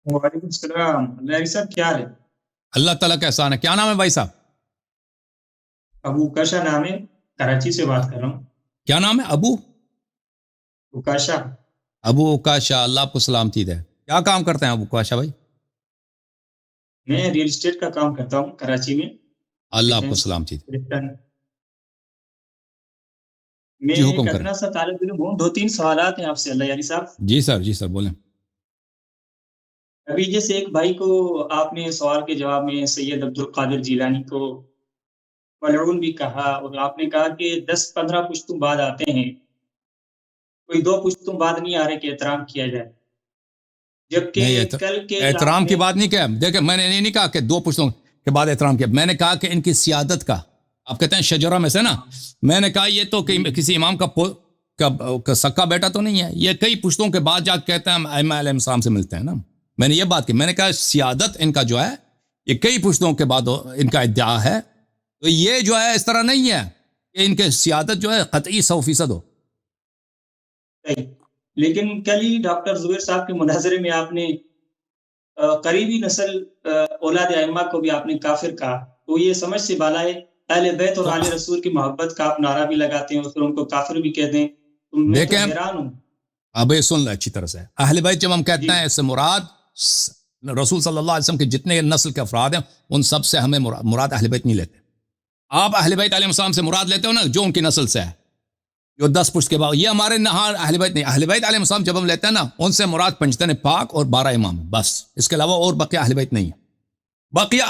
وعلیکم السلام لہری صاحب، کیا حال ہے؟ اللہ تعالیٰ کا احسان ہے. کیا نام ہے بھائی صاحب؟ ابو کاشا نام ہے، کراچی سے بات کر رہا ہوں. کیا نام ہے؟ ابو کاشا. ابو کاشا. اللہ آپ کو سلامتی دے. کیا کام کرتے ہیں ابو کاشا بھائی؟ میں ریل اسٹیٹ کا کام کرتا ہوں کراچی میں. اللہ آپ کو سلامتی دے. میں جی ایک حکم کریں. ادنا سا طالب علم ہوں. 2-3 سوالات ہیں آپ سے اللہ یاری صاحب. جی سر، جی سر، بولیں. ابھی جیسے ایک بھائی کو آپ نے سوال کے جواب میں سید عبد القادر جیلانی کو ملعون بھی کہا، اور آپ نے کہا کہ 10-15 پشتوں بعد آتے ہیں، کوئی 2 پشتوں بعد نہیں آ رہے کہ احترام کیا جائے. جبکہ کل کے احترام کی بات نہیں کیا. دیکھیں، میں نے نہیں کہا کہ 2 پشتوں کے بعد احترام کیا. میں نے کہا کہ ان کی سیادت کا، آپ کہتے ہیں شجرہ میں سے نا، میں نے کہا یہ تو کسی امام کا سکا بیٹا تو نہیں ہے. یہ کئی پشتوں کے بعد جا کے کہتے ہیں ہم ائمہ علیہ السلام سے ملتے ہیں نا. میں نے یہ بات کی. میں نے کہا سیادت ان کا جو ہے یہ کئی پشتوں کے بعد ان کا ادعا ہے. تو یہ جو ہے اس طرح نہیں ہے کہ ان کے سیادت جو ہے قطعی 100% ہو. لیکن کل ہی ڈاکٹر زبیر صاحب کے مناظرے میں آپ نے قریبی نسل اولاد ائمہ کو بھی آپ نے کافر کہا. تو یہ سمجھ سے بالا ہے. اہل بیت اور آل رسول کی محبت کا آپ نعرہ بھی لگاتے ہیں اور پھر ان کو کافر بھی کہتے ہیں. میں تو حیران ہوں. اب یہ سن لیں اچھی طرح سے. اہل بیت جب ہم کہتے ہیں اس سے مراد رسول صلی اللہ علیہ وسلم کے جتنے نسل کے افراد ہیں ان سب سے ہمیں مراد اہل بیت نہیں لیتے. آپ اہل بیت علیہ السلام سے مراد لیتے ہو نا جو ان کی نسل سے ہے، جو 10 پشت کے بعد. یہ ہمارے نہار اہل بیت نہیں. اہل بیت علیہ السلام جب ہم لیتے ہیں نا ان سے مراد پنجتن پاک اور 12 امام، بس. اس کے علاوہ اور بقیہ اہل بیت نہیں ہے. بقیہ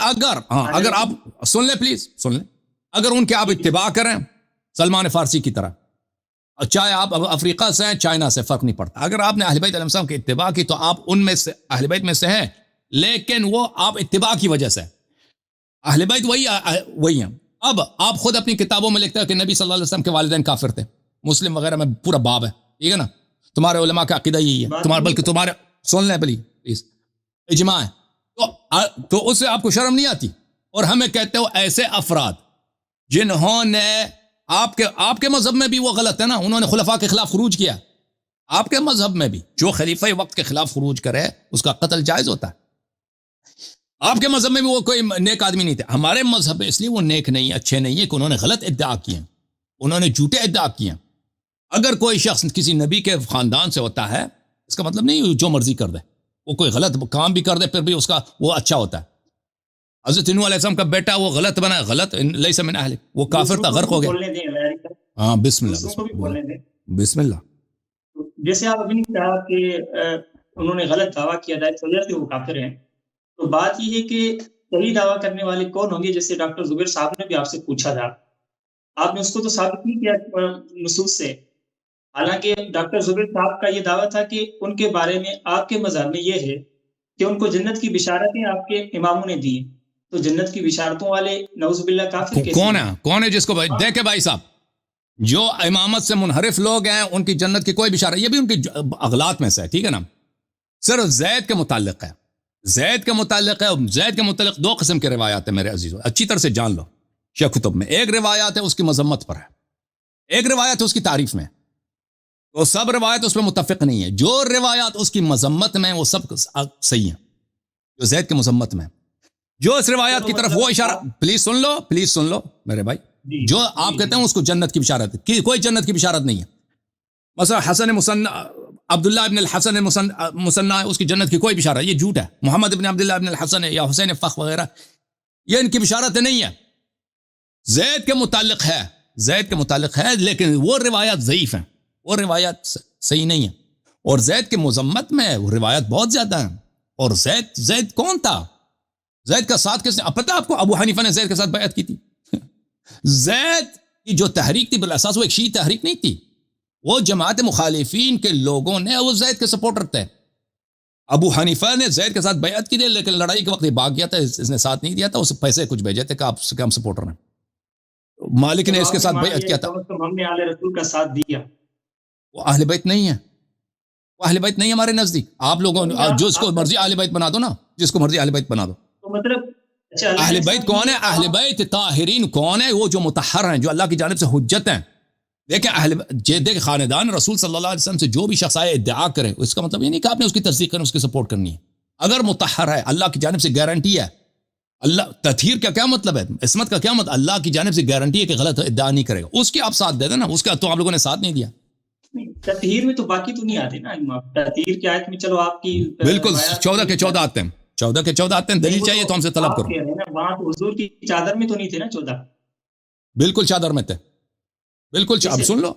اگر آپ سن لیں، پلیز سن لیں. اگر ان کے آپ اتباع کریں سلمان فارسی کی طرح، چاہے آپ افریقہ سے ہیں چائنا سے، فرق نہیں پڑتا. اگر آپ نے اہل بیت علیہ السلام کی اتباع کی تو آپ ان میں سے اہل بیت میں سے ہیں، لیکن وہ آپ اتباع کی وجہ سے. اہل بیت وہی ہیں. اب آپ خود اپنی کتابوں میں لکھتے ہیں کہ نبی صلی اللہ علیہ وسلم کے والدین کافر تھے. مسلم وغیرہ میں پورا باب ہے، ٹھیک ہے نا. تمہارے علماء کا عقیدہ یہی ہے. بلکہ تمہارے سن لیں پلیز، اجماع ہے. تو اس سے آپ کو شرم نہیں آتی؟ اور ہمیں کہتے ہو ایسے افراد جنہوں نے آپ کے مذہب میں بھی وہ غلط ہے نا، انہوں نے خلفاء کے خلاف خروج کیا. آپ کے مذہب میں بھی جو خلیفہ وقت کے خلاف خروج کرے اس کا قتل جائز ہوتا ہے. آپ کے مذہب میں بھی وہ کوئی نیک آدمی نہیں تھے. ہمارے مذہب میں اس لیے وہ نیک نہیں، اچھے نہیں ہے کہ انہوں نے غلط ادعا کیے، انہوں نے جھوٹے ادعا کیے. اگر کوئی شخص کسی نبی کے خاندان سے ہوتا ہے اس کا مطلب نہیں جو مرضی کر دے، وہ کوئی غلط کام بھی کر دے پھر بھی اس کا وہ اچھا ہوتا ہے. حضرت نوح علیہ السلام کا بیٹا وہ غلط بنا، غلط لیس من اہل، وہ کافر تھا، غرق ہو گیا. ہاں بسم اللہ، بسم اللہ. جیسے آپ ابھی کہا کہ انہوں نے غلط دعویٰ کیا جائے وجہ سے وہ کافر ہیں، تو بات یہ ہے کہ صحیح دعویٰ کرنے والے کون ہوں گے؟ جیسے ڈاکٹر زبیر صاحب نے بھی آپ سے پوچھا تھا، آپ نے اس کو تو ثابت نہیں کیا نصوص سے. حالانکہ ڈاکٹر زبیر صاحب کا یہ دعویٰ تھا کہ ان کے بارے میں آپ کے مذہب میں یہ ہے کہ ان کو جنت کی بشارتیں آپ کے اماموں نے دی. تو جنت کی بشارتوں والے نعوذ باللہ کافر کیسے؟ کون ہے جس کو دیکھے بھائی صاحب، جو امامت سے منحرف لوگ ہیں ان کی جنت کی کوئی بشارت، یہ بھی ان کی اغلاط میں سے ہے، ٹھیک ہے نا. صرف زید کے متعلق ہے، زید کے متعلق 2 قسم کے روایات ہیں میرے عزیزو، اچھی طرح سے جان لو. شیخ کتب میں ایک روایات ہے اس کی مذمت پر ہے، ایک روایت ہے اس کی تعریف میں. تو سب روایت اس میں متفق نہیں ہے. جو روایات اس کی مذمت میں وہ سب صحیح ہیں، جو زید کے مذمت میں. جو اس روایات کی طرف وہ اشارہ، پلیز سن لو میرے بھائی. جو آپ کہتے ہیں اس کو جنت کی بشارت ہے، کوئی جنت کی بشارت نہیں ہے. مثلا حسن مصنع، عبداللہ ابن الحسن مصنع، اس کی جنت کی کوئی بشارت، یہ جھوٹ ہے. محمد ابن عبداللہ ابن الحسن یا حسین فخ وغیرہ، یہ ان کی بشارت نہیں ہے. زید کے متعلق ہے لیکن وہ روایات ضعیف ہیں، وہ روایات صحیح نہیں ہیں. اور زید کے مذمت میں وہ روایات بہت زیادہ ہیں. اور زید کون تھا؟ زید کا ساتھ کس نے؟ پتہ آپ کو ابو حنیفہ نے زید کے ساتھ بیعت کی تھی. زید کی جو تحریک تھی بالاساس وہ ایک شیعی تحریک نہیں تھی، وہ جماعت مخالفین کے لوگوں نے وہ زید کے سپورٹر تھے. ابو حنیفہ نے زید کے ساتھ بیعت کی تھی لیکن لڑائی کے وقت یہ بھاگ گیا تھا، اس نے ساتھ نہیں دیا تھا، اس پیسے کچھ بھیجے تھے کہ آپ سے کم سپورٹر ہیں. مالک نے اس کے ساتھ بیعت کیا تھا. ہم نے اہل رسول کا ساتھ دیا. وہ اہل بیت نہیں ہے، وہ اہل بیت نہیں ہمارے نزدیک. آپ لوگوں جو اس کو مرضی اہل بیت بنا دو نا، جس کو مرضی اہل بیت بنا دو. مطلب اہل بیت کون ہے؟ اہل بیت طاہرین کون ہے؟ وہ جو مطہر ہیں، جو اللہ کی جانب سے حجت ہیں. دیکھیں خاندان رسول صلی اللہ علیہ وسلم سے جو بھی شخص آئے ادعا کرے، اس کا مطلب یہ نہیں کہ آپ نے اس کی تصدیق کرنی، اس کی سپورٹ کرنی ہے. اگر مطہر ہے اللہ کی جانب سے گارنٹی ہے. اللہ تطہیر کا کیا مطلب ہے, عصمت کا کیا مطلب, اللہ کی جانب سے گارنٹی ہے کہ غلط ادعا نہیں کرے گا, اس کے آپ ساتھ دے دیں نا, اس کا تو آپ لوگوں نے ساتھ نہیں دیا. تطہیر میں تو باقی تو نہیں آتے نا امام, تطہیر کی آیت میں چلو آپ کی بالکل 14 کے 14 آتے ہیں, 14 کے 14 آتے ہیں, دلیل چاہیے تو ہم سے طلب کرو. وہاں تو حضور کی چادر میں تو نہیں تھے نا 14, بالکل چادر میں تھے, بالکل. اب سن لو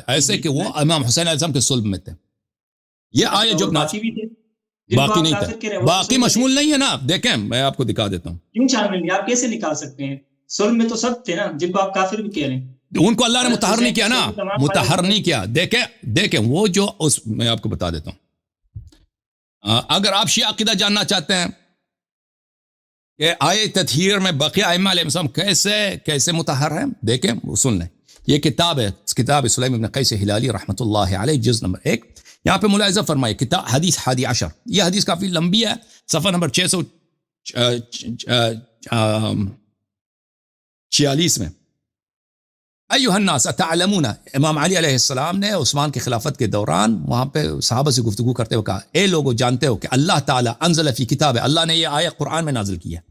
ایسے کہ وہ امام حسین علیہ السلام کے صلب میں تھے. یہ آیت جو باقی نہیں تھے, باقی مشمول نہیں ہے نا. دیکھیں میں آپ کو دکھا دیتا ہوں. کیوں شامل نہیں, آپ کیسے نکال سکتے ہیں؟ صلب میں تو سب تھے نا جن کو آپ کافر بھی کہہ رہے ہیں. ان کو اللہ نے مطہر نہیں کیا نا, مطہر نہیں کیا. دیکھیں وہ جو اس میں آپ کو بتا دیتا ہوں. اگر آپ شیعہ عقیدہ جاننا چاہتے ہیں کہ آیت تطہیر میں بقیہ ائمہ علیہ السلام کیسے مطہر ہیں, دیکھیں وہ سن لیں. یہ کتاب ہے, کتاب سلیم بن قیس ہلالی رحمۃ اللہ علیہ, جز نمبر 1. یہاں پہ ملاحظہ فرمائے کتاب حدیث 11. یہ حدیث کافی لمبی ہے, صفحہ نمبر 646 میں. ایھا الناس اتعلمون, امام علی علیہ السلام نے عثمان کی خلافت کے دوران وہاں پہ صحابہ سے گفتگو کرتے ہوئے کہا, اے لوگو جانتے ہو کہ اللہ تعالی انزل فی کتاب, اللہ نے یہ آیت قرآن میں نازل کی ہے,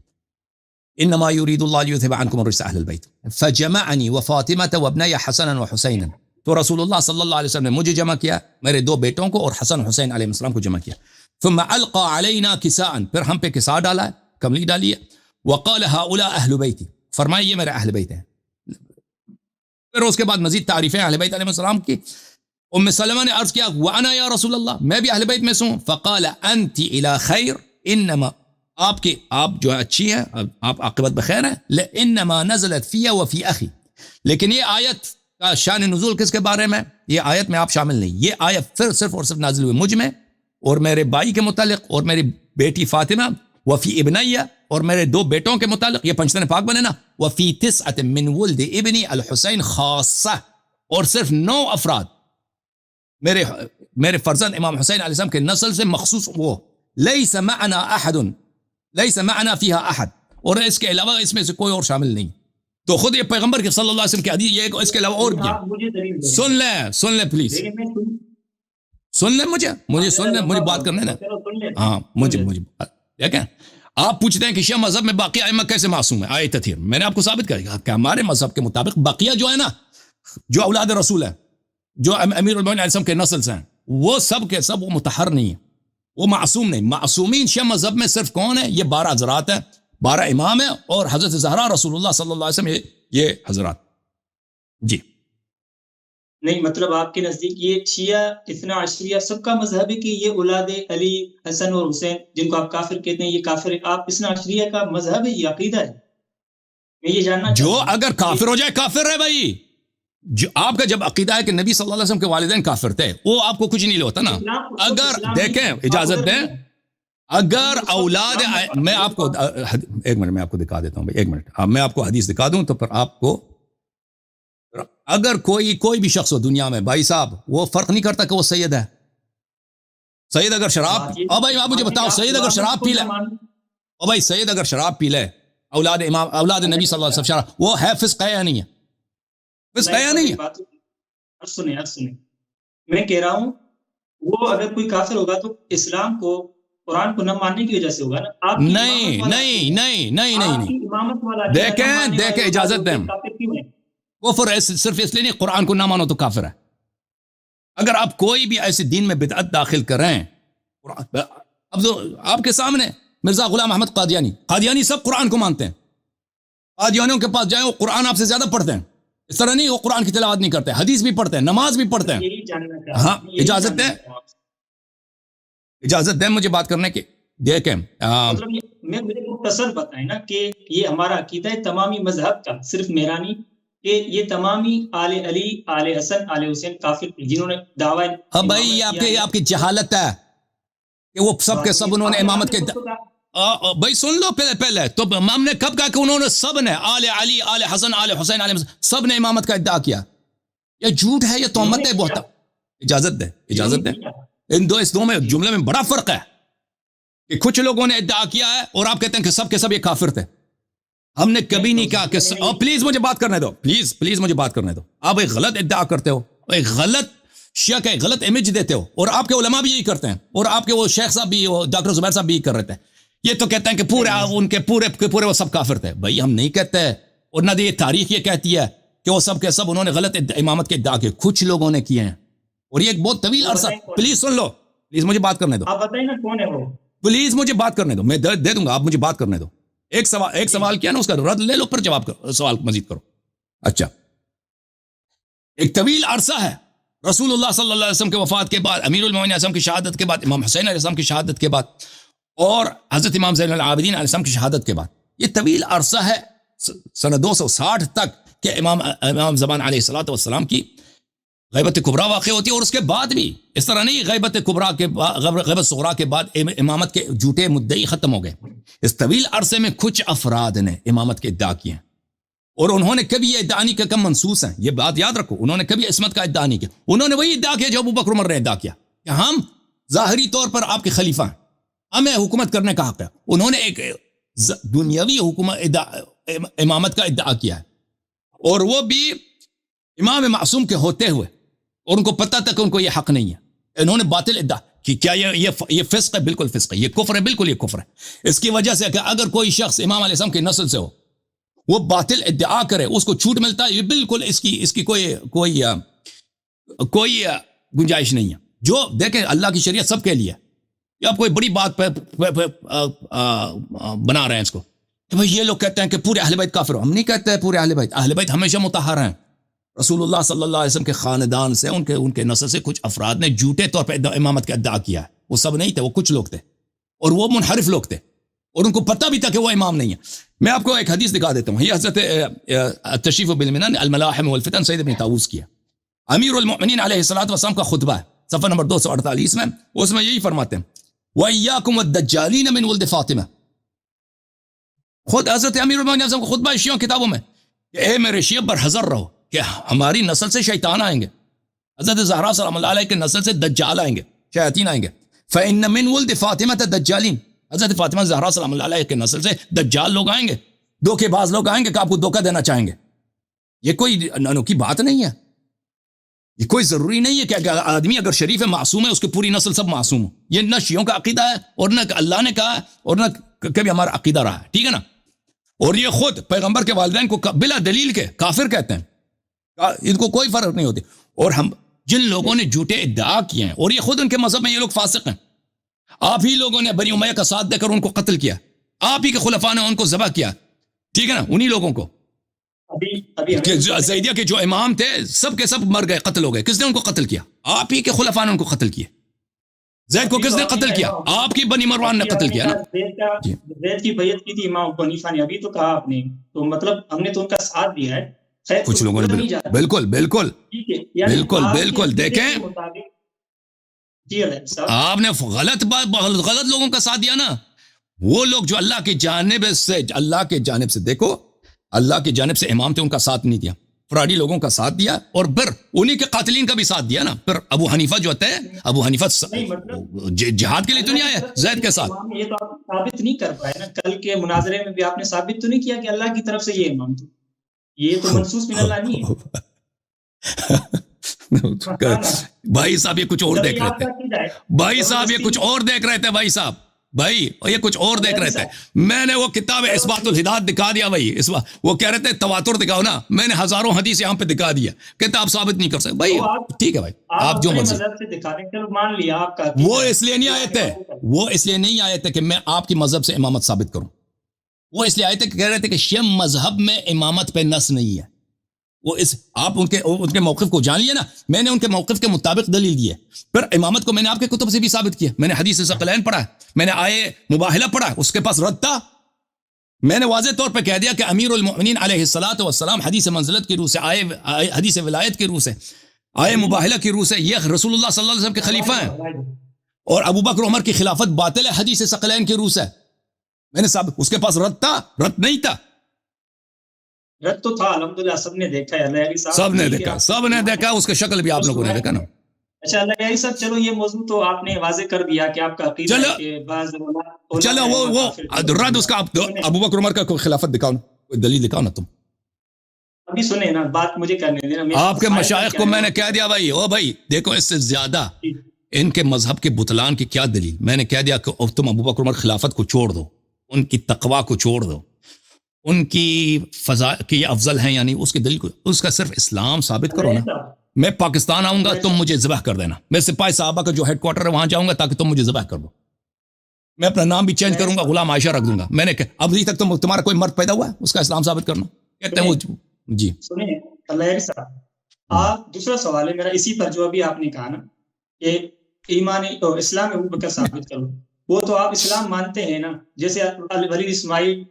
انما یرید اللہ لیذھب عنکم الرجس اہل البیت فجمعنی وفاطمۃ وابنی حسنا وحسینا. تو رسول اللہ صلی اللہ علیہ وسلم نے مجھے جمع کیا, میرے 2 بیٹوں کو اور حسن حسین علیہ السلام کو جمع کیا. ثم القى علینا کساء, پھر ہم پہ کساء ڈالا ہے, کملی ڈالی ہے. وقال هؤلاء اہل بیتی, فرمایا یہ میرے اہل بیت ہیں. پھر اس کے بعد مزید تعریفیں اہل بیت علیہ السلام کی. ام سلمہ نے عرض کیا وانا یا رسول اللہ, میں بھی اہل بیت میں سے ہوں. فقال انت الى خیر, انما آپ جو اچھی ہیں, آپ عاقبت بخیر ہیں. انما نزلت فی وفی اخی, لیکن یہ آیت کا شان نزول کس کے بارے میں, یہ آیت میں آپ شامل نہیں. یہ آیت پھر صرف اور صرف نازل ہوئی مجھ میں اور میرے بھائی کے متعلق اور میری بیٹی فاطمہ, وفی ابنیہ, اور میرے 2 بیٹوں کے متعلق. یہ پنجتن پاک بنے نا. وفی 9 من ولد ابنی الحسین خاصہ, اور صرف 9 افراد میرے فرزند امام حسین علیہ السلام کے نسل سے مخصوص. وہ لیس معنا احد, لیس معنا فیہا احد, اور اس کے علاوہ اس میں سے کوئی اور شامل نہیں. تو خود یہ پیغمبر کے صلی اللہ علیہ وسلم کی حدیث, یہ اس کے علاوہ اور کیا. سن لیں پلیز, سن لیں مجھے سن لیں, مجھے بات کرنے نا. ہاں مجھے دیکھیں, آپ پوچھتے ہیں کہ شیعہ مذہب میں باقی ائمہ کیسے معصوم ہے. آیت تطہیر میں نے آپ کو ثابت کیا کہ ہمارے مذہب کے مطابق بقیہ جو ہے نا, جو اولاد رسول ہے, جو امیر المومنین علیہ السلام کے نسل سے ہیں, وہ سب کے سب وہ مطہر نہیں ہے, وہ معصوم نہیں. معصومین شیعہ مذہب میں صرف کون ہے؟ یہ 12 حضرات ہیں, 12 امام ہیں, اور حضرت زہرا رسول اللہ صلی اللہ علیہ وسلم, یہ حضرات. جی نہیں, مطلب آپ کے نزدیک یہ شیعہ اثنا عشریہ سب کا مذہب ہے کہ یہ اولاد علی, حسن اور حسین جن کو آپ کافر کہتے ہیں یہ کافر ہے؟ آپ اثنا عشریہ کا مذہب ہے, یہ عقیدہ ہے؟ میں یہ جاننا جو اگر کافر ہو جائے کافر ہے بھائی. جو آپ کا جب عقیدہ ہے کہ نبی صلی اللہ علیہ وسلم کے والدین کافر تھے, وہ آپ کو کچھ نہیں ہوتا نا. اگر دیکھیں, اجازت دیں, اگر اولاد, میں آپ کو 1 منٹ میں آپ کو دکھا دیتا ہوں بھائی, 1 منٹ میں آپ کو حدیث دکھا دوں تو پھر آپ کو. اگر کوئی بھی شخص ہو دنیا میں بھائی صاحب, وہ فرق نہیں کرتا کہ وہ سید ہے. سید اگر شراب, او بھائی آپ مجھے بتاؤ, سید اگر شراب پی لے, او بھائی سید اگر شراب پی لے, اولاد امام, اولاد نبی صلی اللہ علیہ وسلم, شراب, وہ ہے فسق ہے یا نہیں ہے؟ فسق ہے یا نہیں ہے؟ سنیں, میں کہہ رہا ہوں وہ اگر کوئی کافر ہوگا تو اسلام کو, قرآن کو نہ ماننے کی وجہ سے ہوگا نا. نہیں, دیکھیں اجازت دیں, کفر صرف اس لیے نہیں قرآن کو نہ مانو تو کافر ہے. اگر آپ کوئی بھی ایسے دین میں بدعت داخل کریں, اب تو آپ کے سامنے مرزا غلام احمد قادیانی سب قرآن کو مانتے ہیں. قادیانیوں کے پاس جائیں, وہ قرآن آپ سے زیادہ پڑھتے ہیں. اس طرح نہیں, وہ قرآن کی تلاوت نہیں کرتے, حدیث بھی پڑھتے ہیں, نماز بھی پڑھتے ہیں. ہاں اجازت دیں مجھے بات کرنے کی. دیکھیں مجھے مختصر بتائیں نا کہ یہ ہمارا عقیدہ ہے تمامی مذہب کا, صرف میرا نہیں, کہ یہ تمامی آل علی, آل حسن, آل حسین کافر تھے جنہوں نے دعویٰ. اب بھائی آپ کی جہالت ہے کہ وہ سب کے سب انہوں نے امامت کے. بھائی سن لو پہلے تو امام نے کب کہا کہ انہوں نے سب نے آل علی, آل حسن, آل حسین, آل سب نے امامت کا ادعا کیا؟ یہ جھوٹ ہے, یہ تہمت ہے بہت. اجازت دیں, اس دو میں جملے میں بڑا فرق ہے کہ کچھ لوگوں نے ادعا کیا ہے اور آپ کہتے ہیں کہ سب کے سب یہ کافر تھے. ہم نے کبھی نہیں کہا کہ پلیز مجھے بات کرنے دو, پلیز مجھے بات کرنے دو. آپ ایک غلط ادعا کرتے ہو, ایک غلط شیعہ کا ایک غلط امیج دیتے ہو، اور آپ کے علماء بھی یہی کرتے ہیں، اور آپ کے وہ شیخ صاحب بھی، ڈاکٹر زبیر صاحب بھی یہی کر رہے تھے. یہ تو کہتے ہیں کہ پورے ان کے پورے وہ سب کافر تھے. بھائی ہم نہیں کہتے، اور نہ یہ تاریخ یہ کہتی ہے کہ وہ سب کے سب انہوں نے غلط امامت کے ادعا کیے. کچھ لوگوں نے کیے ہیں، اور یہ ایک بہت طویل عرصہ. پلیز سن لو، پلیز مجھے بات کرنے دو. آپ بتائیں نا کون ہے وہ. پلیز مجھے بات کرنے دو، میں دے دوں گا، آپ مجھے بات کرنے دو. ایک سوال کیا نا، اس کا رد لے لو، پھر جواب کرو، سوال مزید کرو. اچھا، ایک طویل عرصہ ہے رسول اللہ صلی اللہ علیہ وسلم کے وفات کے بعد، امیر المومنین علیہ السلام کی شہادت کے بعد، امام حسین علیہ السلام کی شہادت کے بعد، اور حضرت امام زین العابدین علیہ السلام کی شہادت کے بعد، یہ طویل عرصہ ہے سنہ 260 تک کہ امام زمان علیہ الصلوۃ والسلام کی غیبت کبریٰ واقع ہوتی ہے. اور اس کے بعد بھی اس طرح نہیں، غیبت کبریٰ کے غیبت صغریٰ کے بعد امامت کے جھوٹے مدعی ختم ہو گئے. اس طویل عرصے میں کچھ افراد نے امامت کے ادعا کیے ہیں، اور انہوں نے کبھی یہ ادعا نہیں کیا، کم منسوس ہیں، یہ بات یاد رکھو. انہوں نے کبھی عصمت کا ادعا نہیں کیا. انہوں نے وہی ادعا کیا جو ابوبکر عمر نے ادعا کیا کہ ہم ظاہری طور پر آپ کے خلیفہ ہیں، ہمیں حکومت کرنے کا حق ہے. انہوں نے ایک دنیاوی امامت کا ادعا کیا ہے، اور وہ بھی امام معصوم کے ہوتے ہوئے، اور ان کو پتہ تھا کہ ان کو یہ حق نہیں ہے. انہوں نے باطل ادعا کہ کیا یہ فسق ہے؟ بالکل فسق ہے، یہ کفر ہے، بالکل یہ کفر ہے. اس کی وجہ سے کہ اگر کوئی شخص امام علیہ السلام کی نسل سے ہو، وہ باطل ادعا کرے، اس کو چھوٹ ملتا ہے، یہ بالکل اس کی کوئی گنجائش نہیں ہے. جو دیکھیں اللہ کی شریعت سب کے لیے، یہ آپ کوئی بڑی بات پہ بنا رہے ہیں اس کو کہ بھئی یہ لوگ کہتے ہیں کہ پورے اہل بیت کافر ہو. ہم نہیں کہتے ہیں پورے اہل بیت ہمیشہ مطہر ہیں. رسول اللہ صلی اللہ علیہ وسلم کے خاندان سے، ان کے نسل سے کچھ افراد نے جھوٹے طور پہ امامت کا ادعا کیا ہے. وہ سب نہیں تھے، وہ کچھ لوگ تھے، اور وہ منحرف لوگ تھے، اور ان کو پتہ بھی تھا کہ وہ امام نہیں ہے. میں آپ کو ایک حدیث دکھا دیتا ہوں. یہ حضرت التشریف بالمنن الملاحم والفتن سید ابن طاووس کی ہے. امیر المؤمنین علیہ الصلوۃ والسلام کا خطبہ ہے، صفحہ نمبر 248 میں. اس میں یہی فرماتے ہیں وَإِيَّاكُمْ وَالدَّجَّالِينَ مِنْ وَلْدِ فاطمہ. خود حضرت امیر المؤمنین کا خطبہ ہے شیعوں کتابوں میں کہ اے میرے شیعہ برحذر رہو کہ ہماری نسل سے شیطان آئیں گے. حضرت زہرا سلام اللہ علیہ کے نسل سے دجال آئیں گے، شیاطین آئیں گے. فَإِنَّ مِنْ وَلْدِ فاطمة دجالین. حضرت فاطمہ زہرا سلام اللہ علیہ کے نسل سے دجال لوگ آئیں گے، دھوکے باز لوگ آئیں گے کہ آپ کو دھوکہ دینا چاہیں گے. یہ کوئی انوکھی بات نہیں ہے، یہ کوئی ضروری نہیں ہے کہ آدمی اگر شریف معصوم ہے اس کی پوری نسل سب معصوم ہو. یہ نہ شیعوں کا عقیدہ ہے، اور نہ اللہ نے کہا ہے، اور نہ کبھی ہمارا عقیدہ رہا ہے. ٹھیک ہے نا. اور یہ خود پیغمبر کے والدین کو بلا دلیل کے کافر کہتے ہیں، ان کو کوئی فرق نہیں ہوتی. اور ہم جن لوگوں نے جھوٹے ادعا کیے ہیں، اور یہ خود ان کے مذہب میں یہ لوگ فاسق ہیں، آپ ہی لوگوں نے بنی امیہ کا ساتھ دے کر ان کو قتل کیا، آپ ہی کے خلفاء نے ان کو ذبح کیا. ٹھیک ہے نا. انہی لوگوں کو زیدیہ کے جو امام تھے سب کے سب مر گئے، قتل ہو گئے. کس نے ان کو قتل کیا؟ آپ ہی کے خلفاء نے ان کو قتل کیا. زید کو کس نے قتل کیا؟ آپ کی بنی مروان نے قتل کیا نا. زید کی بیعت کی تھی امام ابو حنیفہ نے، ابھی تو کہا آپ نے، تو مطلب ہم نے تو ان کا ساتھ دیا ہے. کچھ لوگوں نے بالکل دیکھیں، آپ نے غلط لوگوں کا ساتھ دیا نا. وہ لوگ جو اللہ کی جانب سے دیکھو، اللہ کی جانب سے امام تھے، ان کا ساتھ نہیں دیا، فراڈی لوگوں کا ساتھ دیا، اور پھر انہی کے قاتلین کا بھی ساتھ دیا نا. پھر ابو حنیفہ جو تھے، ابو حنیفہ جہاد کے لیے تو نہیں آیا زید کے ساتھ. یہ تو آپ ثابت نہیں کر پائے نا. کل کے مناظرے میں بھی آپ نے ثابت تو نہیں کیا کہ اللہ کی طرف سے یہ امام تھے. یہ تو منصوص من اللہ نہیں ہے. بھائی صاحب یہ کچھ اور دیکھ رہے تھے، بھائی صاحب یہ کچھ اور دیکھ رہے تھے، بھائی صاحب، بھائی یہ کچھ اور دیکھ رہے تھے. میں نے وہ کتاب اثبات الہدایت دکھا دیا بھائی. وہ کہہ رہے تھے تواتر دکھاؤ نا، میں نے ہزاروں حدیث یہاں پہ دکھا دیا، کہتے آپ ثابت نہیں کر سکتے. بھائی ٹھیک ہے بھائی، آپ جو مرضی. وہ اس لیے نہیں آئے تھے کہ میں آپ کی مذہب سے امامت ثابت کروں. وہ اس لیے آئے تھے کہ کہہ رہے تھے کہ شیعہ مذہب میں امامت پہ نص نہیں ہے. آپ ان کے موقف کو جان لیے نا. میں نے ان کے موقف کے مطابق دلیل دی ہے. پھر امامت کو میں نے آپ کے کتب سے بھی ثابت کیا. میں نے حدیث ثقلین پڑھا ہے، میں نے آئے مباہلہ پڑھا، اس کے پاس رد تھا. میں نے واضح طور پہ کہہ دیا کہ امیر المؤمنین علیہ الصلوۃ والسلام حدیث منزلت کی روح سے، آئے حدیث ولایت کی روح سے، آئے مباہلہ کی روح سے، یہ رسول اللہ صلی اللہ علیہ وسلم کے خلیفہ ہیں، اور ابو بکر عمر کی خلافت باطل ہے حدیث ثقلین کی روح سے. میں نے ثابت. اس کے پاس رد تھا؟ رد نہیں تھا. رد تو تھا الحمدللہ، سب نے دیکھا ہے، سب نے دیکھا. اس کا شکل بھی آپ لوگوں نے دیکھا نا. اچھا اللہ صاحب، چلو یہ موضوع تو آپ نے واضح کر دیا کہ آپ کا عقیدہ ہے کہ بعض چلو وہ رد اس کا ابو بکر عمر کا کوئی خلافت دکھاؤ نا، کوئی دلیل دکھاؤ نا تم. ابھی سنیں نا بات مجھے کرنے دینا. آپ کے مشائخ کو میں نے کہہ دیا بھائی، او بھائی دیکھو اس سے زیادہ ان کے مذہب کے بطلان کی کیا دلیل. میں نے کہہ دیا کہ تم ابو بکر عمر خلافت کو چھوڑ دو، ان کی تقوی کو چھوڑ دو، ان کی فضا کی افضل ہیں، یعنی اس کی دلیل کو، اس کا صرف اسلام ثابت کرو نا. میں پاکستان آؤں گا تم مجھے ذبح کر دینا. میں سپاہی صحابہ کا جو ہیڈ کوارٹر ہے وہاں جاؤں گا تاکہ تم مجھے ذبح کر دو. میں اپنا نام بھی چینج کروں گا، غلام عائشہ رکھ دوں گا. میں نے ابھی تک تمہارا کوئی مرد پیدا ہوا ہے اس کا اسلام ثابت کرنا؟ کہتے ہیں وہ جی سنیں اللہ صاحب. آپ دوسرا سوال ہے میرا اسی پر جو ابھی آپ نے کہا نا کہ ایمان اسلام ابو بکر ثابت کرو، وہ تو آپ اسلام مانتے ہیں نا، جیسے ولید اسماعیل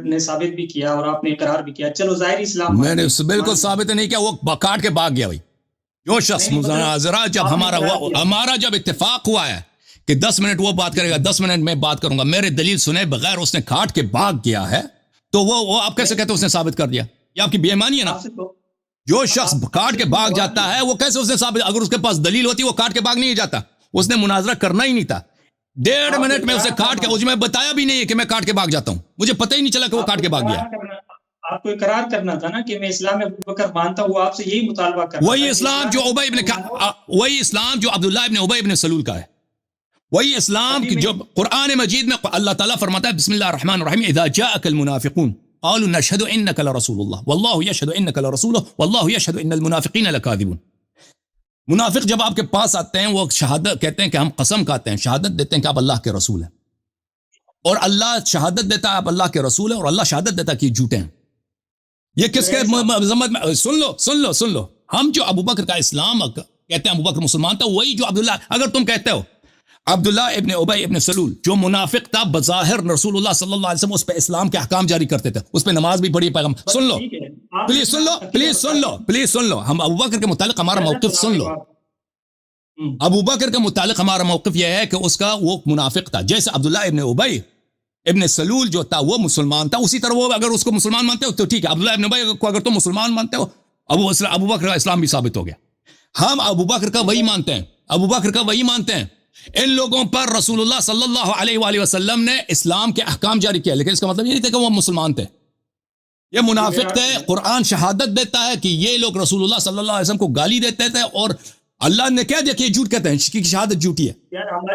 نے ثابت بھی کیا اور آپ نے اقرار بھی کیا. چلو ظاہر اسلام میں نے بالکل ثابت نہیں کیا، وہ کاٹ کے بھاگ گیا. بھائی جو شخص مناظرہ جب ہمارا جب اتفاق ہوا ہے کہ 10 منٹ وہ بات کرے گا 10 منٹ میں بات کروں گا، میرے دلیل سنے بغیر اس نے کاٹ کے بھاگ گیا ہے، تو وہ آپ کیسے کہتے ہیں اس نے ثابت کر دیا؟ یہ آپ کی بے ایمانی ہے نا. جو شخص کاٹ کے بھاگ جاتا ہے وہ کیسے اس نے ثابت، اگر اس کے پاس دلیل ہوتی وہ کاٹ کے بھاگ نہیں جاتا. اس نے مناظرہ کرنا ہی نہیں تھا. 1.5 منٹ میں اسے کاٹ کے، میں بتایا بھی نہیں ہے کہ میں کاٹ کے بھاگ جاتا ہوں، مجھے پتہ ہی نہیں چلا کہ وہ کاٹ کے بھاگ گیا. آپ کو اقرار کرنا تھا نا کہ میں اسلام ابو بکر مانتا ہوں، وہ آپ سے یہی مطالبہ کر رہا ہے. وہی اسلام جو وہی اسلام جو عبداللہ ابن ابی ابن سلول کا ہے، وہی اسلام کی جو قرآن مجید میں اللہ تعالیٰ فرماتا ہے بسم اللہ الرحمن الرحیم اذا جاءك المنافقون قالوا نشهد انك لرسول الله والله يشهد انك لرسوله والله يشهد ان المنافقين لكاذبون. منافق جب آپ کے پاس آتے ہیں وہ شہادت کہتے ہیں کہ ہم قسم کھاتے ہیں، شہادت دیتے ہیں کہ آپ اللہ کے رسول ہیں، اور اللہ شہادت دیتا ہے آپ اللہ کے رسول ہیں، اور اللہ شہادت دیتا ہے کہ جھوٹے ہیں. یہ کس کے مذمت میں؟ سن لو ہم جو ابو بکر کا اسلام کہتے ہیں ابو بکر مسلمان تھا، وہی جو عبداللہ، اگر تم کہتے ہو عبداللہ ابن ابی ابن سلول جو منافق تھا بظاہر رسول اللہ صلی اللہ علیہ وسلم اس پہ اسلام کے احکام جاری کرتے تھے، اس پہ نماز بھی پڑھی، پیغام سن لو پلیز سن لو ہم ابو بکر کے متعلق ہمارا موقف سن لو. ابو بکر کے متعلق ہمارا موقف یہ ہے کہ اس کا وہ منافق تھا، جیسے عبداللہ ابن ابی ابن سلول جو تھا وہ مسلمان تھا، اسی طرح وہ اگر اس کو مسلمان مانتے ہو تو ٹھیک ہے. عبداللہ ابن ابی کو اگر تم مسلمان مانتے ہو، ابو بکر کا اسلام بھی ثابت ہو گیا. ہم ابو بکر کا وہی مانتے ہیں. ان لوگوں پر رسول اللہ صلی اللہ علیہ وآلہ وسلم نے اسلام کے احکام جاری کیا، لیکن اس کا مطلب یہ نہیں تھا کہ وہ مسلمان تھے، یہ منافق تھے. قرآن شہادت دیتا ہے کہ یہ لوگ رسول اللہ صلی اللہ علیہ وسلم کو گالی دیتے تھے، اور اللہ نے کہہ دیا کہ یہ جھوٹ کہتے ہیں، کی شہادت جھوٹی ہے.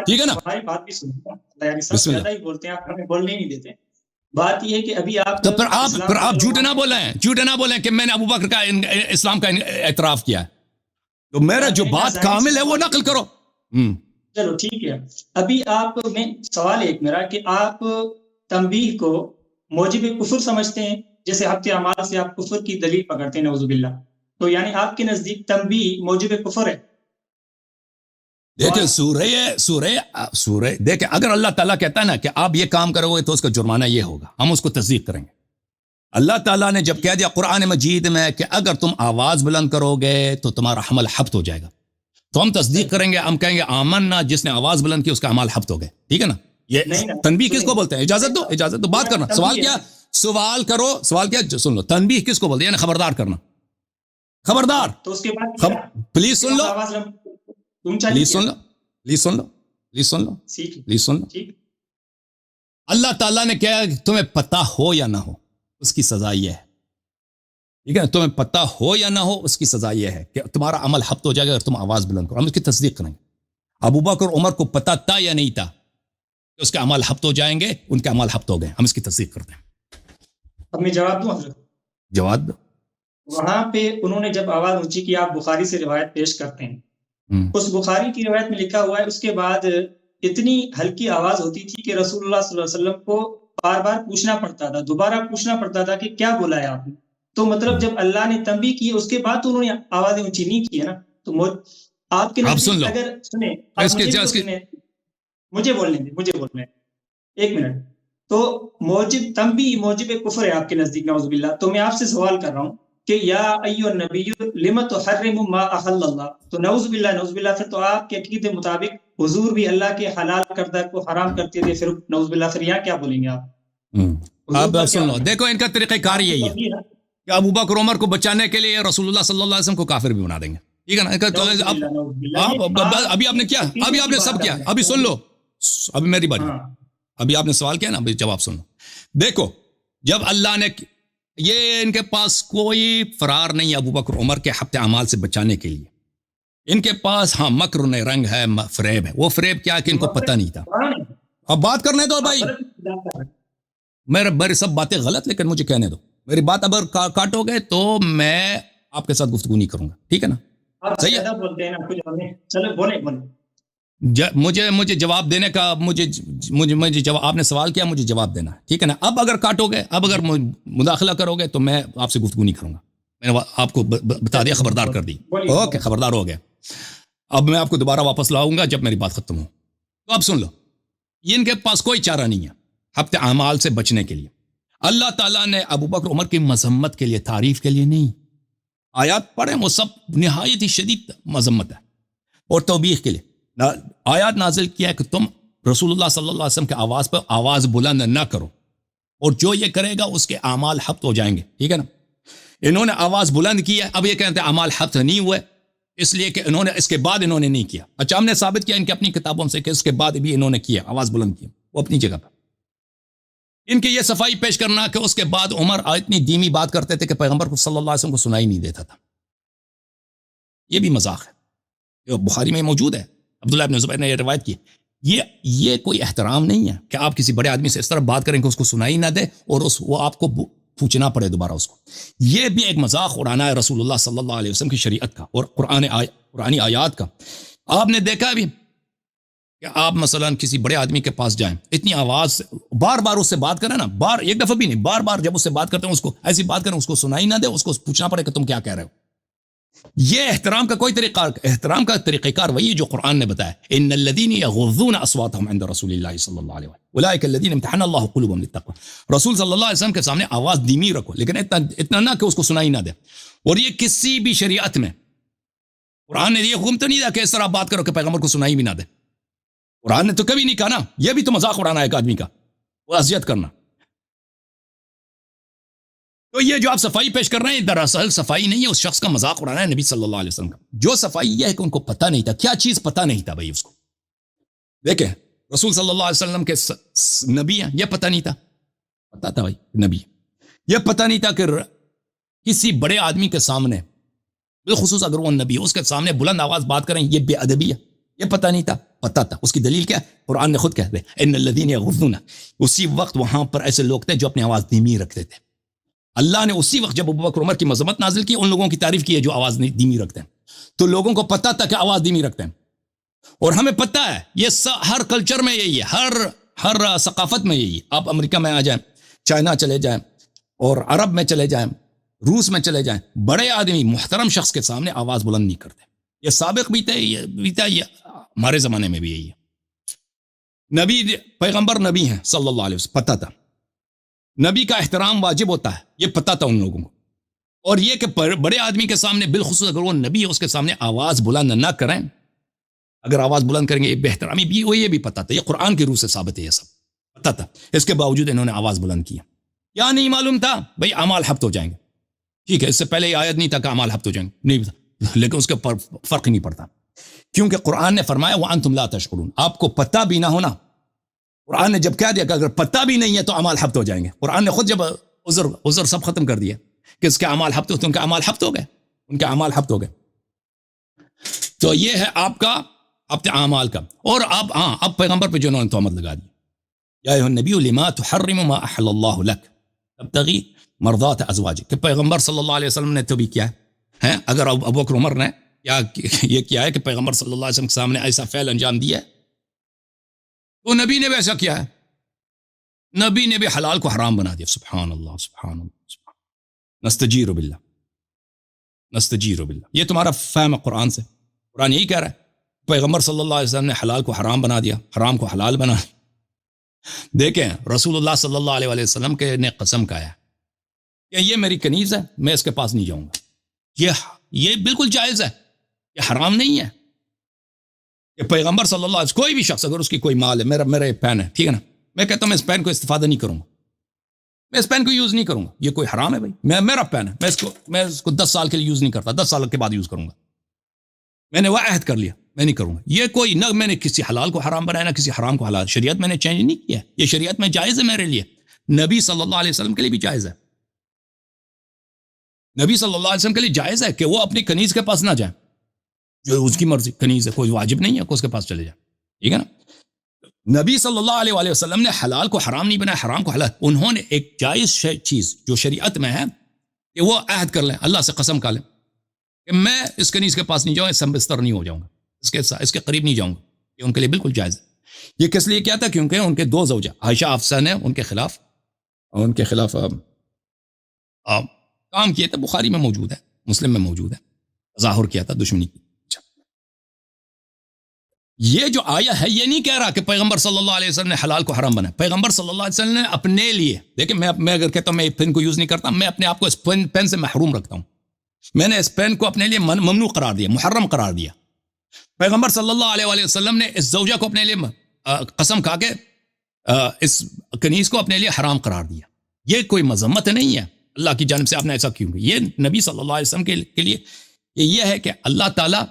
ٹھیک ہے نا؟ ہماری بات بھی سنیں، زیادہ ہی بولتے ہیں آپ، ہمیں بولنے نہیں دیتے. بات یہ ہے کہ ابھی آپ تو پھر آپ جھوٹ نہ بولیں کہ میں نے ابو بکر کا اسلام کا اعتراف کیا ہے. تو میرا جو بات کامل ہے وہ نقل کرو. چلو ٹھیک ہے. ابھی آپ میں سوال ایک میرا کہ آپ تنبیہ کو موجب کفر سمجھتے ہیں، جیسے ہفتے اعمال سے آپ کفر کی دلیل پکڑتے ہیں نعوذ باللہ، تو یعنی آپ کے نزدیک تنبیہ موجب کفر ہے؟ دیکھیں سورہ دیکھیں، اگر اللہ تعالیٰ کہتا ہے نا کہ آپ یہ کام کرو گے تو اس کا جرمانہ یہ ہوگا، ہم اس کو تصدیق کریں گے. اللہ تعالیٰ نے جب کہہ دیا قرآن مجید میں کہ اگر تم آواز بلند کرو گے تو تمہارا حمل حبط ہو جائے گا، تو ہم تصدیق کریں گے، ہم کہیں گے آمنا، جس نے آواز بلند کی اس کا اعمال حبط ہو گئے. ٹھیک ہے نا؟ یہ تنبیہ کس کو بولتے ہیں؟ اجازت دو بات کرنا. سوال کیا سن لو. تنبیہ کس کو بولتے ہیں؟ یعنی خبردار کرنا. خبردار. تو اس کے بعد پلیز سن لو. اللہ تعالیٰ نے کہا کہ تمہیں پتہ ہو یا نہ ہو اس کی سزا یہ ہے. ٹھیک ہے، تمہیں پتہ ہو یا نہ ہو اس کی سزا یہ ہے کہ تمہارا عمل حبط ہو جائے گا اگر تم آواز بلند کرو. ہم اس کی تصدیق کریں گے. ابو بکر اور عمر کو پتہ تھا یا نہیں تھا کہ اس کے عمل حبط ہو جائیں گے؟ ان کے عمل حبط ہو گئے، ہم اس کی تصدیق کرتے ہیں. اب میں جواب دوں حضرت؟ جواب دو. وہاں پہ انہوں نے جب آواز اونچی کی، آپ بخاری سے روایت پیش کرتے ہیں، اس بخاری کی روایت میں لکھا ہوا ہے اس کے بعد اتنی ہلکی آواز ہوتی تھی کہ رسول اللہ صلی اللہ علیہ وسلم کو بار بار پوچھنا پڑتا تھا، دوبارہ پوچھنا پڑتا تھا کہ کیا بولا ہے آپ نے. تو مطلب جب اللہ نے تنبیہ کی اس کے بعد تو انہوں نے آوازیں اونچی نہیں کی ہے نا. تو آپ کے نزدیک اگر سنیں مجھے بولنے ایک منٹ، تو موجب کفر ہے آپ کے نزدیک نعوذ باللہ. تو میں آپ سے سوال کر رہا ہوں کہ یا ایھا النبی لم تحرم ما احل اللہ، تو نعوذ باللہ پھر تو آپ کے عقیدے مطابق حضور بھی اللہ کے حلال کردہ کو حرام کرتے تھے، پھر نعوذ باللہ پھر یہاں کیا بولیں گے آپ؟ آپ سن لو، دیکھو ان کا طریقہ کار یہی ہے کہ ابو بکر عمر کو بچانے کے لیے رسول اللہ صلی اللہ علیہ وسلم کو کافر بھی بنا دیں گے. ٹھیک ہے نا؟ ابھی آپ نے کیا، ابھی آپ نے سب کیا. ابھی سن لو، ابھی میری باری، ابھی آپ نے سوال کیا نا، ابھی جواب سن لو. دیکھو جب اللہ نے یہ ان کے پاس کوئی فرار نہیں ہے ابو بکر عمر کے حبت اعمال سے بچانے کے لیے. ان کے پاس ہاں مکر نے رنگ ہے, فریب ہے. وہ فریب کیا کہ ان کو پتہ نہیں تھا. اب بات کرنے دو بھائی, میری سب باتیں غلط لیکن مجھے کہنے دو. میری بات اگر کاٹو گے تو میں آپ کے ساتھ گفتگو نہیں کروں گا, ٹھیک ہے نا؟ صحیح ہے. مجھے جواب دینے کا مجھے آپ نے سوال کیا, مجھے جواب دینا ہے, ٹھیک ہے نا؟ اب اگر کاٹو گے, اب اگر مداخلہ کرو گے تو میں آپ سے گفتگو نہیں کروں گا. میں نے آپ کو بتا دیا, خبردار کر دی. اوکے, خبردار ہو گیا. اب میں آپ کو دوبارہ واپس لاؤں گا جب میری بات ختم ہو. تو اب سن لو, یہ ان کے پاس کوئی چارہ نہیں ہے حبت اعمال سے بچنے کے لیے. اللہ تعالیٰ نے ابو بکر عمر کی مذمت کے لیے, تعریف کے لیے نہیں. آیات پڑھیں, وہ سب نہایت ہی شدید مذمت ہے اور توبیخ کے لیے. آیات نازل کیا ہے کہ تم رسول اللہ صلی اللہ علیہ وسلم کے آواز پر آواز بلند نہ کرو, اور جو یہ کرے گا اس کے اعمال حبط ہو جائیں گے, ٹھیک ہے نا؟ انہوں نے آواز بلند کی ہے, اب یہ کہتے ہیں اعمال حبط نہیں ہوئے اس لیے کہ انہوں نے اس کے بعد انہوں نے نہیں کیا. اچھا, ہم نے ثابت کیا ان کی اپنی کتابوں سے کہ اس کے بعد بھی انہوں نے کیا, آواز بلند کی, وہ اپنی جگہ پر. ان کی یہ صفائی پیش کرنا کہ اس کے بعد عمر اتنی دھیمی بات کرتے تھے کہ پیغمبر کو صلی اللہ علیہ وسلم کو سنائی نہیں دیتا تھا, یہ بھی مذاق ہے. یہ بخاری میں موجود ہے, عبداللہ ابن زبیر نے یہ روایت کی. یہ کوئی احترام نہیں ہے کہ آپ کسی بڑے آدمی سے اس طرح بات کریں کہ اس کو سنائی نہ دے اور وہ آپ کو پوچھنا پڑے دوبارہ اس کو. یہ بھی ایک مذاق اڑانا ہے رسول اللہ صلی اللہ علیہ وسلم کی شریعت کا اور قرآنی آیات کا. آپ نے دیکھا بھی کہ آپ مثلا کسی بڑے آدمی کے پاس جائیں, اتنی آواز سے بار بار اس سے بات کریں نا, ایک دفعہ بھی نہیں, بار بار جب اس سے بات کرتے ہیں اس کو ایسی بات کریں اس کو سنائی نہ دے, اس کو پوچھنا پڑے کہ تم کیا کہہ رہے ہو. یہ احترام کا کوئی احترام کا طریقہ کار وہی ہے جو قرآن نے بتایا, ان الذین یغضون اصواتهم عند رسول اللہ صلی اللہ علیہ وسلم اولئک الذین امتحن اللہ قلوبهم للتقوی. رسول صلی اللہ علیہ وسلم کے سامنے آواز دھیمی رکھو, لیکن اتنا نہ کہ اس کو سنائی نہ دے. اور یہ کسی بھی شریعت میں قرآن نے یہ حکم تو نہیں دیا کہ اس طرح بات کرو کہ پیغمبر کو سنائی بھی نہ دے. قرآن نے تو کبھی نہیں کہا نا, یہ بھی تو مذاق اڑانا ہے ایک آدمی کا, وہ اذیت کرنا. تو یہ جو آپ صفائی پیش کر رہے ہیں دراصل صفائی نہیں ہے, اس شخص کا مذاق اڑانا ہے نبی صلی اللہ علیہ وسلم کا. جو صفائی یہ ہے کہ ان کو پتہ نہیں تھا, کیا چیز پتہ نہیں تھا بھائی اس کو. دیکھیں رسول صلی اللہ علیہ وسلم کے نبی ہیں, یہ پتہ نہیں تھا, پتہ تھا بھائی نبی. یہ پتہ نہیں تھا کہ کسی بڑے آدمی کے سامنے, بالخصوص اگر وہ نبی ہے, اس کے سامنے بلند آواز بات کریں یہ بے ادبی ہے. یہ پتہ نہیں تھا, پتہ تھا. اس کی دلیل کیا ہے؟ قرآن نے خود کہتے ہیں ان الذین یغضون. اسی وقت وہاں پر ایسے لوگ تھے جو اپنی آواز دھیمی رکھتے تھے. اللہ نے اسی وقت جب ابو بکر عمر کی مذمت نازل کی, ان لوگوں کی تعریف کی ہے جو آواز دھیمی رکھتے ہیں. تو لوگوں کو پتہ تھا کہ آواز دھیمی رکھتے ہیں, اور ہمیں پتہ ہے یہ ہر کلچر میں یہی ہے, ہر ثقافت میں یہی ہے. آپ امریکہ میں آ جائیں, چائنا چلے جائیں, اور عرب میں چلے جائیں, روس میں چلے جائیں, بڑے آدمی محترم شخص کے سامنے آواز بلند نہیں کرتے. یہ سابق بھی تھے, یہ ہمارے زمانے میں بھی یہی ہے. نبی پیغمبر نبی ہیں صلی اللہ علیہ وسلم, پتہ تھا. نبی کا احترام واجب ہوتا ہے, یہ پتہ تھا ان لوگوں کو. اور یہ کہ بڑے آدمی کے سامنے, بالخصوص اگر وہ نبی ہے, اس کے سامنے آواز بلند نہ کریں. اگر آواز بلند کریں گے یہ بے احترامی بھی, وہ یہ بھی پتہ تھا. یہ قرآن کی روح سے ثابت ہے, یہ سب پتہ تھا. اس کے باوجود انہوں نے آواز بلند کیا. یا نہیں معلوم تھا بھئی اعمال حبط ہو جائیں گے, ٹھیک ہے, اس سے پہلے یہ آیت نہیں تھا کہ اعمال حبط ہو جائیں گے, نہیں تھا, لیکن اس کے فرق نہیں پڑتا, کیونکہ قرآن نے فرمایا وَأَنْتُمْ لَا تَشْعُرُونَ. آپ کو پتہ بھی نہ ہونا, قرآن نے جب کہہ دیا کہ اگر پتہ بھی نہیں ہے تو اعمال حبط ہو جائیں گے. قرآن نے خود جب عذر سب ختم کر دیا کہ اس کے اعمال حبط ہوتے, ان کے اعمال حبط ہو گئے, ان کے اعمال حبط ہو گئے. تو یہ ہے آپ کا حبط اعمال کا. اور اب پیغمبر پہ جو انہوں نے تہمت لگا دی, یا ایھا النبی لما تحرم ما احل اللہ لک تبتغی مرضات ازواجک, کہ پیغمبر صلی اللہ علیہ وسلم نے تو بھی کیا ہے, اگر ابو بکر عمر نے یہ کیا ہے کہ پیغمبر صلی اللہ علیہ وسلم کے سامنے ایسا فعل انجام دیا ہے, تو نبی نے بھی ایسا کیا ہے, نبی نے بھی حلال کو حرام بنا دیا. سبحان اللہ سبحان اللہ سبحان اللہ. نستجیر باللہ نستجیر باللہ. یہ تمہارا فہم ہے قرآن سے. قرآن یہی کہہ رہا ہے پیغمبر صلی اللہ علیہ وسلم نے حلال کو حرام بنا دیا, حرام کو حلال بنا دیا. دیکھیں رسول اللہ صلی اللہ علیہ وسلم کے نے قسم کھایا کہ یہ میری کنیز ہے, میں اس کے پاس نہیں جاؤں گا. یہ بالکل جائز ہے, یہ حرام نہیں ہے کہ پیغمبر صلی اللہ علیہ وسلم, کوئی بھی شخص اگر اس کی کوئی مال ہے, میرا یہ پین ہے, ٹھیک ہے نا, میں کہتا ہوں میں اس پین کو استفادہ نہیں کروں گا, میں اس پین کو یوز نہیں کروں گا, یہ کوئی حرام ہے بھائی, میرا پین ہے, میں اس کو 10 سال کے لیے یوز نہیں کرتا, 10 سال کے بعد یوز کروں گا, میں نے وہ عہد کر لیا, میں نہیں کروں گا. یہ کوئی نہ میں نے کسی حلال کو حرام بنایا نہ کسی حرام کو حلال, شریعت میں نے چینج نہیں کیا, یہ شریعت میں جائز ہے میرے لیے, نبی صلی اللہ علیہ وسلم کے لیے بھی جائز ہے. نبی صلی اللہ علیہ وسلم کے لیے جائز ہے کہ وہ اپنی کنیز کے پاس نہ جائیں، جو اس کی مرضی کنیز ہے، کوئی واجب نہیں ہے کہ اس کے پاس چلے جائیں، ٹھیک ہے نا؟ نبی صلی اللہ علیہ وآلہ وسلم نے حلال کو حرام نہیں بنایا، حرام کو حلال. انہوں نے ایک جائز چیز جو شریعت میں ہے کہ وہ عہد کر لیں، اللہ سے قسم کھا لیں کہ میں اس کنیز کے پاس نہیں جاؤں، اس سے بستر نہیں ہو جاؤں گا، اس کے قریب نہیں جاؤں گا. یہ ان کے لیے بالکل جائز ہے. یہ کس لیے کیا تھا؟ کیونکہ ان کے دو زوجہ عائشہ حفصہ نے ان کے خلاف کام کیے تھے. بخاری میں موجود ہے، مسلم میں موجود ہے، تظاہر کیا تھا دشمنی کی. یہ جو آیا ہے یہ نہیں کہہ رہا کہ پیغمبر صلی اللہ علیہ وسلم نے حلال کو حرام بنایا. پیغمبر صلی اللہ علیہ وسلم نے اپنے لیے، دیکھیں میں اگر کہتا ہوں میں پین کو یوز نہیں کرتا، میں اپنے آپ کو اس پین سے محروم رکھتا ہوں. میں نے اس پین کو اپنے لیے ممنوع قرار دیا، محرم قرار دیا. پیغمبر صلی اللہ علیہ وآلہ وسلم نے اس زوجہ کو اپنے لیے قسم کھا کے اس کنیز کو اپنے لیے حرام قرار دیا. یہ کوئی مذمت نہیں ہے اللہ کی جانب سے، آپ نے ایسا کیوں کیا؟ یہ نبی صلی اللہ علیہ وسلم کے لیے یہ ہے کہ اللہ تعالیٰ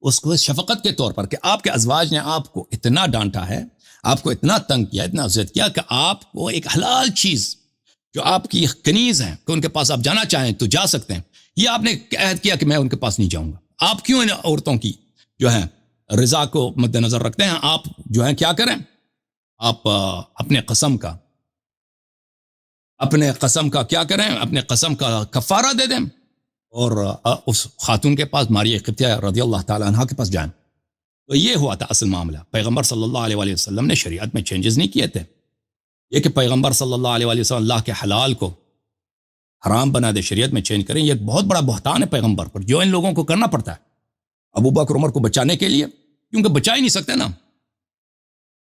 اس کو شفقت کے طور پر کہ آپ کے ازواج نے آپ کو اتنا ڈانٹا ہے، آپ کو اتنا تنگ کیا، اتنا اذیت کیا کہ آپ کو ایک حلال چیز جو آپ کی کنیز ہے کہ ان کے پاس آپ جانا چاہیں تو جا سکتے ہیں، یہ آپ نے عہد کیا کہ میں ان کے پاس نہیں جاؤں گا. آپ کیوں ان عورتوں کی جو ہے رضا کو مد نظر رکھتے ہیں؟ آپ جو ہے کیا کریں، آپ اپنے قسم کا کیا کریں، اپنے قسم کا کفارہ دے دیں اور اس خاتون کے پاس ماریہ قبطیہ رضی اللہ تعالیٰ عنہ کے پاس جائیں. تو یہ ہوا تھا اصل معاملہ. پیغمبر صلی اللہ علیہ وآلہ وسلم نے شریعت میں چینجز نہیں کیے تھے. یہ کہ پیغمبر صلی اللہ علیہ وآلہ وسلم اللہ کے حلال کو حرام بنا دے، شریعت میں چینج کریں، یہ بہت بڑا بہتان ہے پیغمبر پر جو ان لوگوں کو کرنا پڑتا ہے ابو بکر عمر کو بچانے کے لیے، کیونکہ بچا ہی نہیں سکتے نا.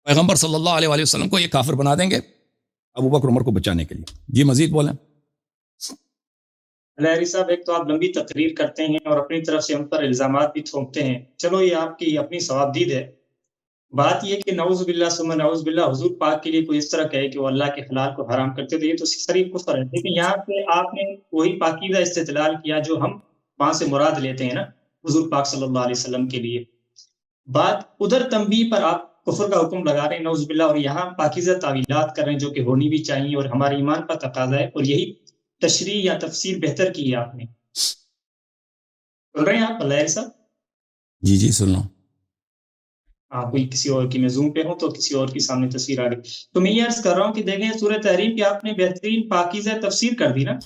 پیغمبر صلی اللہ علیہ وآلہ وسلم کو یہ کافر بنا دیں گے ابو بکر عمر کو بچانے کے لیے. جی مزید بولیں. لہری صاحب، ایک تو آپ لمبی تقریر کرتے ہیں اور اپنی طرف سے ہم پر الزامات بھی تھوپتے ہیں، چلو یہ آپ کی اپنی ثوابدید ہے. بات یہ کہ نعوذ باللہ ثم نعوذ باللہ حضور پاک کے لیے کوئی اس طرح کہے کہ وہ اللہ کے حلال کو حرام کرتے، تو یہ تو صریح کفر ہے. لیکن یہاں پہ آپ نے وہی پاکیزہ استدلال کیا جو ہم وہاں سے مراد لیتے ہیں نا حضور پاک صلی اللہ علیہ وسلم کے لیے. بات ادھر تنبیہ پر آپ کفر کا حکم لگا رہے ہیں نعوذ باللہ، اور یہاں پاکیزہ تعویلات کر رہے ہیں جو کہ ہونی بھی چاہیے اور ہمارے ایمان پر تقاضا ہے، اور یہی تشریح یا تفسیر بہتر کی ہے آپ نے. سن رہے ہیں آپ اللہ صاحب؟ جی سن لو. آپ کوئی کسی اور کی میں زوم پہ ہوں تو کسی اور کی سامنے تصویر آ رہی. تو میں یہ عرض کر رہا ہوں کہ دیکھیں سورہ تحریم کی آپ نے بہترین پاکیزہ تفسیر کر دی نا،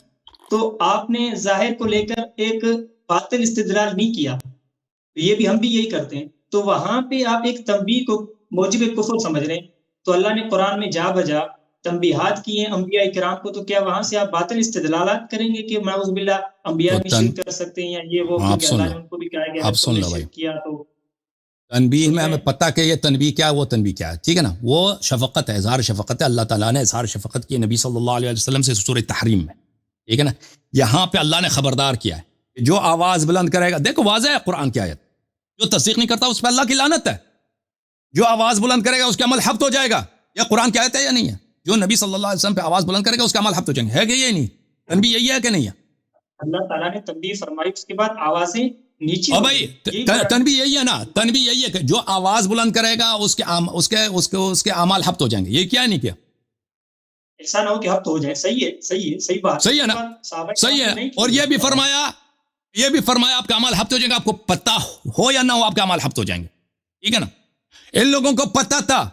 تو آپ نے ظاہر کو لے کر ایک باطل استدلال نہیں کیا. یہ بھی ہم بھی یہی کرتے ہیں. تو وہاں پہ آپ ایک تنبیہ کو موجب کفر سمجھ رہے ہیں، تو اللہ نے قرآن میں جا بجا تنبیہات کی ہیں انبیاء کرام کو، تو کیا وہاں سے آپ باطل استدلالات کریں گے کہ نعوذ باللہ انبیاء بھی شرک کر سکتے ہیں یا یہ وہ، کیونکہ اللہ نے ان کو بھی کہا گیا ہے تم نے شرک کیا. تو تنبیہ میں ہمیں پتہ کہ یہ تنبیہ کیا ہے، وہ تنبیہ کیا ہے، ٹھیک ہے نا. وہ شفقت ہے، اظہار شفقت ہے. اللہ تعالیٰ نے اظہار شفقت کی نبی صلی اللہ علیہ وسلم سے سورہ تحریم میں، ٹھیک ہے نا. یہاں پہ اللہ نے خبردار کیا ہے کہ جو آواز بلند کرے گا، دیکھو واضح ہے قرآن کی آیت، جو تصدیق نہیں کرتا اس پہ اللہ کی لعنت ہے. جو آواز بلند کرے گا اس کا عمل حبط ہو جائے گا. یہ قرآن کی آیت ہے یا نہیں ہے؟ جو نبی صلی اللہ علیہ وسلم پہ آواز بلند کرے گا اس کا عمل حبط ہو جائیں گے. ہے کہ یہ نہیں تنبیہ؟ یہی ہے کہ نہیں ہے؟ اللہ تعالیٰ نے تنبیہ فرمائی، اس کے بعد آوازیں نیچی. اور بھائی تنبیہ یہی ہے نا، تنبیہ یہی ہے کہ جو آواز بلند کرے گا اس کے اعمال حبط ہو جائیں گے. یہ کیا نہیں کیا؟ ایسا نہ ہو کہ حبط ہو جائے. صحیح ہے، صحیح بات، صحیح ہے نا، صحیح ہے. اور یہ بھی فرمایا آپ کا عمل حبط ہو جائے گا. آپ کو پتہ ہو یا نہ ہو آپ کا عمل حبط ہو جائیں گے، ٹھیک ہے نا. ان لوگوں کو پتہ تھا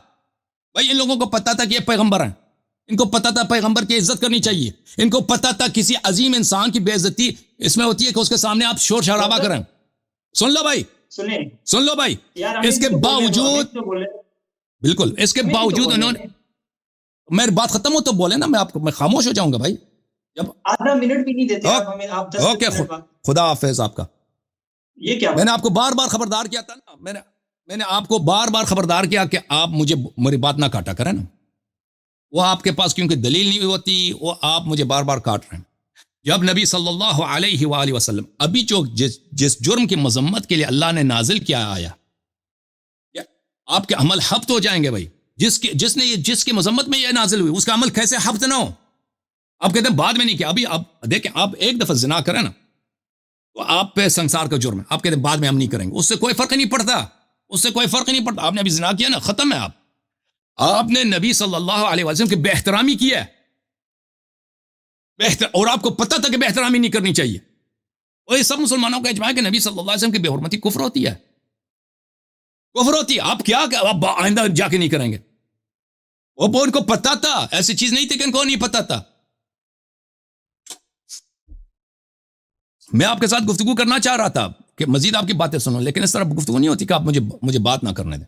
بھائی، ان لوگوں کو پتہ تھا کہ یہ پیغمبر ہیں، ان کو پتہ تھا پیغمبر کی عزت کرنی چاہیے، ان کو پتہ تھا کسی عظیم انسان کی بے عزتی اس میں ہوتی ہے کہ اس کے سامنے آپ شور شرابہ کریں. سن لو بھائی، سن لو بھائی. اس کے باوجود بالکل اس کے باوجود انہوں نے، میری بات ختم ہو تو بولے نا، میں خاموش ہو جاؤں گا بھائی. جب آدھا منٹ بھی نہیں دیتے آپ ہمیں، آپ 10 اوکے، خدا حافظ آپ کا. یہ کیا میں نے آپ کو بار بار خبردار کیا تھا نا، میں نے آپ کو بار بار خبردار کیا کہ آپ مجھے میری بات نہ کاٹا کریں نا. وہ آپ کے پاس کیونکہ دلیل نہیں ہوتی، وہ آپ مجھے بار بار کاٹ رہے ہیں. جب نبی صلی اللہ علیہ وآلہ وسلم ابھی جو جس جرم کی مذمت کے لیے اللہ نے نازل کیا آیا، آپ کے عمل حبط ہو جائیں گے بھائی. جس کی مذمت میں یہ نازل ہوئی اس کا عمل کیسے حبط نہ ہو؟ آپ کہتے ہیں بعد میں نہیں کیا. ابھی آپ دیکھیں، آپ ایک دفعہ زنا کریں نا تو آپ پہ سنسار کا جرم ہے. آپ کہتے ہیں بعد میں ہم نہیں کریں گے، اس سے کوئی فرق نہیں پڑتا، اس سے کوئی فرق نہیں پڑتا. آپ نے ابھی زنا کیا نا، ختم ہے. آپ نے نبی صلی اللہ علیہ وسلم کی بے احترامی کی ہے. اور آپ کو پتہ تھا کہ بے احترامی نہیں کرنی چاہیے. اور یہ سب مسلمانوں کا اجماع ہے کہ نبی صلی اللہ علیہ وسلم کی بے حرمتی کفر ہوتی ہے. کفر ہوتی ہے. آپ کیا آپ آئندہ جا کے نہیں کریں گے. وہ ان کو پتہ تھا, ایسی چیز نہیں تھی کہ ان کو نہیں پتہ تھا. میں آپ کے ساتھ گفتگو کرنا چاہ رہا تھا کہ مزید آپ کی باتیں سنو, لیکن اس طرح گفتگو نہیں ہوتی کہ آپ مجھے بات نہ کرنے دیں.